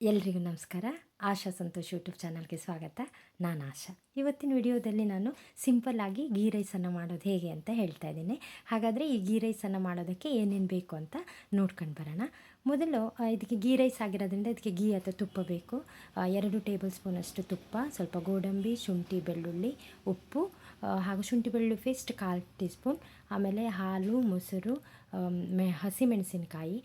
ಎಲ್ರಿಗೂ ನಮಸ್ಕಾರ. ಆಶಾ ಸಂತೋಷ್ ಯೂಟ್ಯೂಬ್ ಚಾನಲ್ಗೆ ಸ್ವಾಗತ. ನಾನು ಆಶಾ. ಇವತ್ತಿನ ವಿಡಿಯೋದಲ್ಲಿ ನಾನು ಸಿಂಪಲ್ಲಾಗಿ ಗೀ ರೈಸನ್ನು ಮಾಡೋದು ಹೇಗೆ ಅಂತ ಹೇಳ್ತಾ ಇದ್ದೀನಿ. ಹಾಗಾದರೆ ಈ ಗೀ ರೈಸನ್ನು ಮಾಡೋದಕ್ಕೆ ಏನೇನು ಬೇಕು ಅಂತ ನೋಡ್ಕೊಂಡು ಬರೋಣ. ಮೊದಲು ಇದಕ್ಕೆ ಗೀ ರೈಸ್ ಆಗಿರೋದ್ರಿಂದ ಇದಕ್ಕೆ ಗೀ ಅಥವಾ ತುಪ್ಪ ಬೇಕು. 2 ಟೇಬಲ್ ಸ್ಪೂನಷ್ಟು ತುಪ್ಪ, ಸ್ವಲ್ಪ ಗೋಡಂಬಿ, ಶುಂಠಿ, ಬೆಳ್ಳುಳ್ಳಿ, ಉಪ್ಪು ಹಾಗೂ ಶುಂಠಿ ಬೆಳ್ಳುಳ್ಳಿ ಪೇಸ್ಟ್ 1/4 ಟೀ ಸ್ಪೂನ್, ಆಮೇಲೆ ಹಾಲು, ಮೊಸರು, ಹಸಿಮೆಣಸಿನಕಾಯಿ,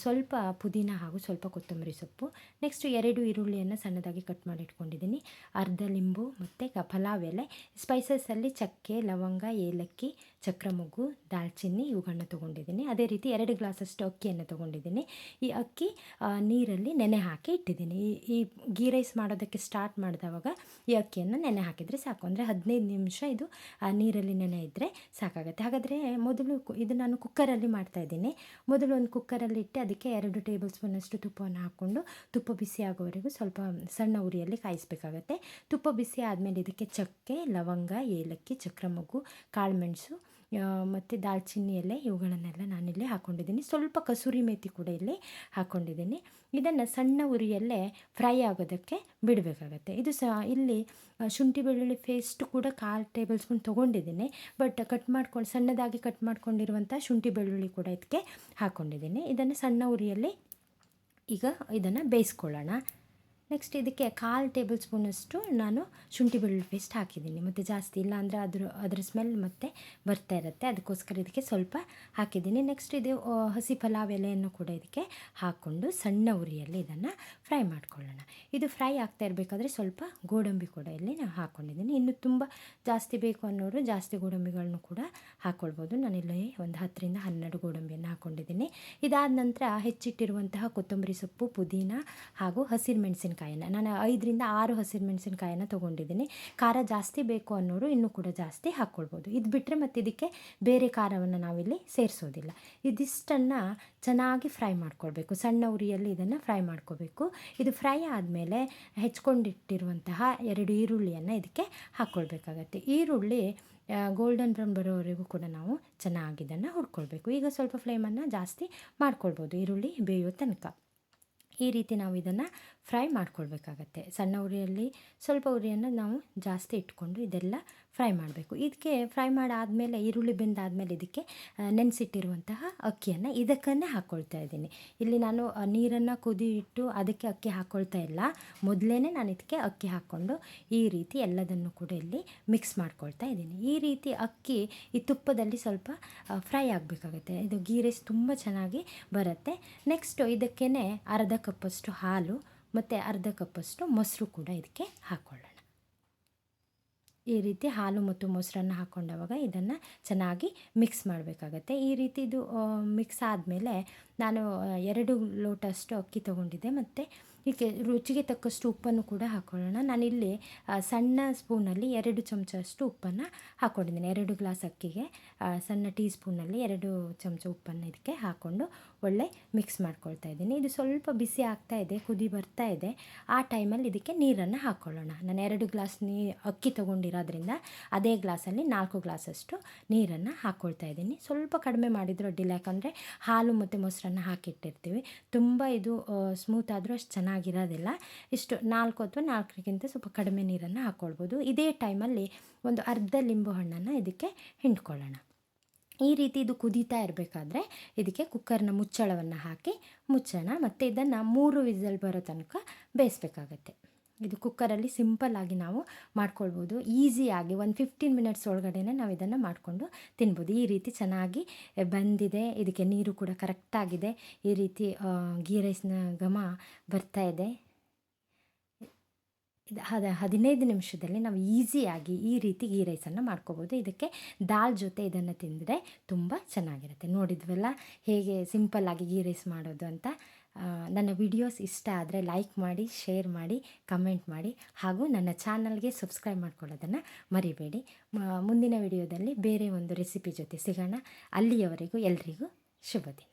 ಸ್ವಲ್ಪ ಪುದೀನ ಹಾಗೂ ಸ್ವಲ್ಪ ಕೊತ್ತಂಬರಿ ಸೊಪ್ಪು. ನೆಕ್ಸ್ಟು 2 ಈರುಳ್ಳಿಯನ್ನು ಸಣ್ಣದಾಗಿ ಕಟ್ ಮಾಡಿ ಇಟ್ಕೊಂಡಿದ್ದೀನಿ, ಅರ್ಧ ಲಿಂಬು ಮತ್ತು ಪಲಾವ್ ಎಲೆ. ಸ್ಪೈಸಸಲ್ಲಿ ಚಕ್ಕೆ, ಲವಂಗ, ಏಲಕ್ಕಿ, ಚಕ್ರಮೊಗ್ಗು, ದಾಲ್ಚಿನ್ನಿ ಇವುಗಳನ್ನ ತೊಗೊಂಡಿದ್ದೀನಿ. ಅದೇ ರೀತಿ 2 ಗ್ಲಾಸಷ್ಟು ಅಕ್ಕಿಯನ್ನು ತೊಗೊಂಡಿದ್ದೀನಿ. ಈ ಅಕ್ಕಿ ನೀರಲ್ಲಿ ನೆನೆ ಹಾಕಿ ಇಟ್ಟಿದ್ದೀನಿ. ಈ ಗೀ ರೈಸ್ ಮಾಡೋದಕ್ಕೆ ಸ್ಟಾರ್ಟ್ ಮಾಡಿದವಾಗ ಈ ಅಕ್ಕಿಯನ್ನು ನೆನೆ ಹಾಕಿದರೆ ಸಾಕು. ಅಂದರೆ 15 ನಿಮಿಷ ಇದು ನೀರಲ್ಲಿ ನೆನೆ ಇದ್ದರೆ ಸಾಕಾಗುತ್ತೆ. ಹಾಗಾದರೆ ಮೊದಲು ಇದು ನಾನು ಕುಕ್ಕರಲ್ಲಿ ಮಾಡ್ತಾಯಿದ್ದೀನಿ. ಮೊದಲು ಒಂದು ಕುಕ್ಕರಲ್ಲಿ ಇಟ್ಟು ಅದಕ್ಕೆ 2 ಟೇಬಲ್ ಸ್ಪೂನಷ್ಟು ತುಪ್ಪವನ್ನು ಹಾಕ್ಕೊಂಡು ತುಪ್ಪ ಬಿಸಿ ಆಗೋವರೆಗೂ ಸ್ವಲ್ಪ ಸಣ್ಣ ಉರಿಯಲ್ಲಿ ಕಾಯಿಸಬೇಕಾಗತ್ತೆ. ತುಪ್ಪ ಬಿಸಿ ಆದಮೇಲೆ ಇದಕ್ಕೆ ಚಕ್ಕೆ, ಲವಂಗ, ಏಲಕ್ಕಿ, ಚಕ್ರಮೊಗ್ಗು, ಕಾಳುಮೆಣಸು ಮತ್ತು ದಾಲ್ಚಿನ್ನಿ ಎಲೆ ಇವುಗಳನ್ನೆಲ್ಲ ನಾನಿಲ್ಲಿ ಹಾಕ್ಕೊಂಡಿದ್ದೀನಿ. ಸ್ವಲ್ಪ ಕಸೂರಿ ಮೇಥಿ ಕೂಡ ಇಲ್ಲಿ ಹಾಕ್ಕೊಂಡಿದ್ದೀನಿ. ಇದನ್ನು ಸಣ್ಣ ಉರಿಯಲ್ಲೇ ಫ್ರೈ ಆಗೋದಕ್ಕೆ ಬಿಡಬೇಕಾಗತ್ತೆ. ಇದು ಇಲ್ಲಿ ಶುಂಠಿ ಬೆಳ್ಳುಳ್ಳಿ ಪೇಸ್ಟ್ ಕೂಡ 1/4 ಟೇಬಲ್ ಸ್ಪೂನ್ ತೊಗೊಂಡಿದ್ದೀನಿ. ಬಟ್ ಸಣ್ಣದಾಗಿ ಕಟ್ ಮಾಡ್ಕೊಂಡಿರುವಂಥ ಶುಂಠಿ ಬೆಳ್ಳುಳ್ಳಿ ಕೂಡ ಇದಕ್ಕೆ ಹಾಕ್ಕೊಂಡಿದ್ದೀನಿ. ಇದನ್ನು ಸಣ್ಣ ಉರಿಯಲ್ಲಿ ಈಗ ಇದನ್ನು ಬೇಯಿಸ್ಕೊಳ್ಳೋಣ. ನೆಕ್ಸ್ಟ್ ಇದಕ್ಕೆ 1/4 ಟೇಬಲ್ ಸ್ಪೂನಷ್ಟು ನಾನು ಶುಂಠಿ ಬೆಳ್ಳುಳ್ಳಿ ಪೇಸ್ಟ್ ಹಾಕಿದ್ದೀನಿ. ಮತ್ತು ಜಾಸ್ತಿ ಇಲ್ಲ ಅಂದರೆ ಅದರ ಸ್ಮೆಲ್ ಮತ್ತೆ ಬರ್ತಾ ಇರುತ್ತೆ, ಅದಕ್ಕೋಸ್ಕರ ಇದಕ್ಕೆ ಸ್ವಲ್ಪ ಹಾಕಿದ್ದೀನಿ. ನೆಕ್ಸ್ಟ್ ಇದು ಹಸಿ ಪಲಾವ್ ಎಲೆಯನ್ನು ಕೂಡ ಇದಕ್ಕೆ ಹಾಕ್ಕೊಂಡು ಸಣ್ಣ ಉರಿಯಲ್ಲಿ ಇದನ್ನು ಫ್ರೈ ಮಾಡ್ಕೊಳ್ಳೋಣ. ಇದು ಫ್ರೈ ಆಗ್ತಾ ಇರಬೇಕಾದ್ರೆ ಸ್ವಲ್ಪ ಗೋಡಂಬಿ ಕೂಡ ಇಲ್ಲಿ ನಾನು ಹಾಕ್ಕೊಂಡಿದ್ದೀನಿ. ಇನ್ನು ತುಂಬ ಜಾಸ್ತಿ ಬೇಕು ಅನ್ನೋರು ಜಾಸ್ತಿ ಗೋಡಂಬಿಗಳನ್ನು ಕೂಡ ಹಾಕ್ಕೊಳ್ಬೋದು. ನಾನಿಲ್ಲಿ ಒಂದು 10ರಿಂದ 12 ಗೋಡಂಬಿಯನ್ನು ಹಾಕ್ಕೊಂಡಿದ್ದೀನಿ. ಇದಾದ ನಂತರ ಹೆಚ್ಚಿಟ್ಟಿರುವಂತಹ ಕೊತ್ತಂಬರಿ ಸೊಪ್ಪು, ಪುದೀನ ಹಾಗೂ ಹಸಿರು ಮೆಣಸಿನಕಾಯಿನ ನಾನು 5ರಿಂದ 6 ಹಸಿರು ಮೆಣಸಿನಕಾಯಿನ ತೊಗೊಂಡಿದ್ದೀನಿ. ಖಾರ ಜಾಸ್ತಿ ಬೇಕು ಅನ್ನೋರು ಇನ್ನೂ ಕೂಡ ಜಾಸ್ತಿ ಹಾಕ್ಕೊಳ್ಬೋದು. ಇದು ಬಿಟ್ಟರೆ ಮತ್ತು ಇದಕ್ಕೆ ಬೇರೆ ಖಾರವನ್ನು ನಾವಿಲ್ಲಿ ಸೇರಿಸೋದಿಲ್ಲ. ಇದಿಷ್ಟನ್ನು ಚೆನ್ನಾಗಿ ಫ್ರೈ ಮಾಡ್ಕೊಳ್ಬೇಕು. ಸಣ್ಣ ಉರಿಯಲ್ಲಿ ಇದನ್ನು ಫ್ರೈ ಮಾಡ್ಕೋಬೇಕು. ಇದು ಫ್ರೈ ಆದಮೇಲೆ ಹೆಚ್ಕೊಂಡಿಟ್ಟಿರುವಂತಹ 2 ಈರುಳ್ಳಿಯನ್ನು ಇದಕ್ಕೆ ಹಾಕ್ಕೊಳ್ಬೇಕಾಗತ್ತೆ. ಈರುಳ್ಳಿ ಗೋಲ್ಡನ್ ಬ್ರೌನ್ ಬರೋವರೆಗೂ ಕೂಡ ನಾವು ಚೆನ್ನಾಗಿ ಇದನ್ನು ಹುರ್ಕೊಳ್ಬೇಕು. ಈಗ ಸ್ವಲ್ಪ ಫ್ಲೇಮನ್ನು ಜಾಸ್ತಿ ಮಾಡ್ಕೊಳ್ಬೋದು ಈರುಳ್ಳಿ ಬೇಯೋ ತನಕ. ಈ ರೀತಿ ನಾವು ಇದನ್ನು ಫ್ರೈ ಮಾಡ್ಕೊಳ್ಬೇಕಾಗತ್ತೆ. ಸಣ್ಣ ಉರಿಯಲ್ಲಿ ಸ್ವಲ್ಪ ಉರಿಯನ್ನು ನಾವು ಜಾಸ್ತಿ ಇಟ್ಕೊಂಡು ಇದೆಲ್ಲ ಫ್ರೈ ಮಾಡಬೇಕು. ಇದಕ್ಕೆ ಫ್ರೈ ಮಾಡಾದಮೇಲೆ ಈರುಳ್ಳಿ ಬೆಂದಾದಮೇಲೆ ಇದಕ್ಕೆ ನೆನೆಸಿಟ್ಟಿರುವಂತಹ ಅಕ್ಕಿಯನ್ನು ಇದಕ್ಕನ್ನೇ ಹಾಕ್ಕೊಳ್ತಾ ಇದ್ದೀನಿ. ಇಲ್ಲಿ ನಾನು ನೀರನ್ನು ಕುದಿ ಇಟ್ಟು ಅದಕ್ಕೆ ಅಕ್ಕಿ ಹಾಕ್ಕೊಳ್ತಾ ಇಲ್ಲ. ಮೊದಲೇ ನಾನು ಇದಕ್ಕೆ ಅಕ್ಕಿ ಹಾಕ್ಕೊಂಡು ಈ ರೀತಿ ಎಲ್ಲದನ್ನು ಕೂಡ ಇಲ್ಲಿ ಮಿಕ್ಸ್ ಮಾಡ್ಕೊಳ್ತಾ ಇದ್ದೀನಿ. ಈ ರೀತಿ ಅಕ್ಕಿ ಈ ತುಪ್ಪದಲ್ಲಿ ಸ್ವಲ್ಪ ಫ್ರೈ ಆಗಬೇಕಾಗತ್ತೆ. ಇದು ಗೀ ರೈಸ್ ತುಂಬ ಚೆನ್ನಾಗಿ ಬರುತ್ತೆ. ನೆಕ್ಸ್ಟು ಇದಕ್ಕೇ ಅರ್ಧ ಕಪ್ಪಷ್ಟು ಹಾಲು ಮತ್ತು ಅರ್ಧ ಕಪ್ಪಷ್ಟು ಮೊಸರು ಕೂಡ ಇದಕ್ಕೆ ಹಾಕ್ಕೊಳ್ಳೋಣ. ಈ ರೀತಿ ಹಾಲು ಮತ್ತು ಮೊಸರನ್ನು ಹಾಕ್ಕೊಂಡಾಗ ಇದನ್ನು ಚೆನ್ನಾಗಿ ಮಿಕ್ಸ್ ಮಾಡಬೇಕಾಗತ್ತೆ. ಈ ರೀತಿ ಇದು ಮಿಕ್ಸ್ ಆದಮೇಲೆ ನಾನು 2 ಲೋಟಷ್ಟು ಅಕ್ಕಿ ತೊಗೊಂಡಿದ್ದೆ ಮತ್ತು ಇದಕ್ಕೆ ರುಚಿಗೆ ತಕ್ಕಷ್ಟು ಉಪ್ಪನ್ನು ಕೂಡ ಹಾಕ್ಕೊಳ್ಳೋಣ. ನಾನಿಲ್ಲಿ ಸಣ್ಣ ಸ್ಪೂನಲ್ಲಿ 2 ಚಮಚಷ್ಟು ಉಪ್ಪನ್ನು ಹಾಕ್ಕೊಂಡಿದ್ದೀನಿ. 2 ಗ್ಲಾಸ್ ಅಕ್ಕಿಗೆ ಸಣ್ಣ ಟೀ ಸ್ಪೂನಲ್ಲಿ 2 ಚಮಚ ಉಪ್ಪನ್ನು ಇದಕ್ಕೆ ಹಾಕ್ಕೊಂಡು ಒಳ್ಳೆ ಮಿಕ್ಸ್ ಮಾಡ್ಕೊಳ್ತಾ ಇದ್ದೀನಿ. ಇದು ಸ್ವಲ್ಪ ಬಿಸಿ ಆಗ್ತಾ ಇದೆ, ಕುದಿ ಬರ್ತಾ ಇದೆ. ಆ ಟೈಮಲ್ಲಿ ಇದಕ್ಕೆ ನೀರನ್ನು ಹಾಕ್ಕೊಳ್ಳೋಣ. ನಾನು 2 ಗ್ಲಾಸ್ ಅಕ್ಕಿ ತೊಗೊಂಡಿರೋದ್ರಿಂದ ಅದೇ ಗ್ಲಾಸಲ್ಲಿ 4 ಗ್ಲಾಸಷ್ಟು ನೀರನ್ನು ಹಾಕ್ಕೊಳ್ತಾ ಇದ್ದೀನಿ. ಸ್ವಲ್ಪ ಕಡಿಮೆ ಮಾಡಿದರೂ ಅಡ್ಡಿಲ್ಲ, ಯಾಕಂದರೆ ಹಾಲು ಮತ್ತು ಮೊಸರನ್ನು ಹಾಕಿಟ್ಟಿರ್ತೀವಿ. ತುಂಬ ಇದು ಸ್ಮೂತ್ ಆದರೂ ಅಷ್ಟು ಚೆನ್ನಾಗಿರೋದಿಲ್ಲ. ಇಷ್ಟು 4 ಅಥವಾ 4ಕ್ಕಿಂತ ಸ್ವಲ್ಪ ಕಡಿಮೆ ನೀರನ್ನು ಹಾಕ್ಕೊಳ್ಬೋದು. ಇದೇ ಟೈಮಲ್ಲಿ ಒಂದು ಅರ್ಧ ಲಿಂಬು ಹಣ್ಣನ್ನು ಇದಕ್ಕೆ ಹಿಂಡ್ಕೊಳ್ಳೋಣ. ಈ ರೀತಿ ಇದು ಕುದೀತಾ ಇರಬೇಕಾದ್ರೆ ಇದಕ್ಕೆ ಕುಕ್ಕರ್ನ ಮುಚ್ಚಳವನ್ನು ಹಾಕಿ ಮುಚ್ಚೋಣ ಮತ್ತು ಇದನ್ನು 3 ವಿಸಲ್ ಬರೋ ತನಕ ಬೇಯಿಸಬೇಕಾಗತ್ತೆ. ಇದು ಕುಕ್ಕರಲ್ಲಿ ಸಿಂಪಲ್ಲಾಗಿ ನಾವು ಮಾಡ್ಕೊಳ್ಬೋದು. ಈಸಿಯಾಗಿ ಒಂದು 15 ಮಿನಿಟ್ಸ್ ಒಳಗಡೆ ನಾವು ಇದನ್ನು ಮಾಡಿಕೊಂಡು ತಿನ್ಬೋದು. ಈ ರೀತಿ ಚೆನ್ನಾಗಿ ಬಂದಿದೆ. ಇದಕ್ಕೆ ನೀರು ಕೂಡ ಕರೆಕ್ಟಾಗಿದೆ. ಈ ರೀತಿ ಗೀ ರೈಸ್ನ ಘಮ ಬರ್ತಾ ಇದೆ. ಇದು 15 ನಿಮಿಷದಲ್ಲಿ ನಾವು ಈಸಿಯಾಗಿ ಈ ರೀತಿ ಗೀ ರೈಸನ್ನು ಮಾಡ್ಕೋಬೋದು. ಇದಕ್ಕೆ ದಾಲ್ ಜೊತೆ ಇದನ್ನು ತಿಂದರೆ ತುಂಬ ಚೆನ್ನಾಗಿರುತ್ತೆ. ನೋಡಿದ್ವಲ್ಲ ಹೇಗೆ ಸಿಂಪಲ್ಲಾಗಿ ಗೀ ರೈಸ್ ಮಾಡೋದು ಅಂತ. ನನ್ನ ವಿಡಿಯೋಸ್ ಇಷ್ಟ ಆದರೆ ಲೈಕ್ ಮಾಡಿ, ಶೇರ್ ಮಾಡಿ, ಕಮೆಂಟ್ ಮಾಡಿ ಹಾಗೂ ನನ್ನ ಚಾನಲ್ಗೆ ಸಬ್ಸ್ಕ್ರೈಬ್ ಮಾಡ್ಕೊಳ್ಳೋದನ್ನು ಮರಿಬೇಡಿ. ಮುಂದಿನ ವಿಡಿಯೋದಲ್ಲಿ ಬೇರೆ ಒಂದು ರೆಸಿಪಿ ಜೊತೆ ಸಿಗೋಣ. ಅಲ್ಲಿಯವರೆಗೂ ಎಲ್ರಿಗೂ ಶುಭ ದಿನ.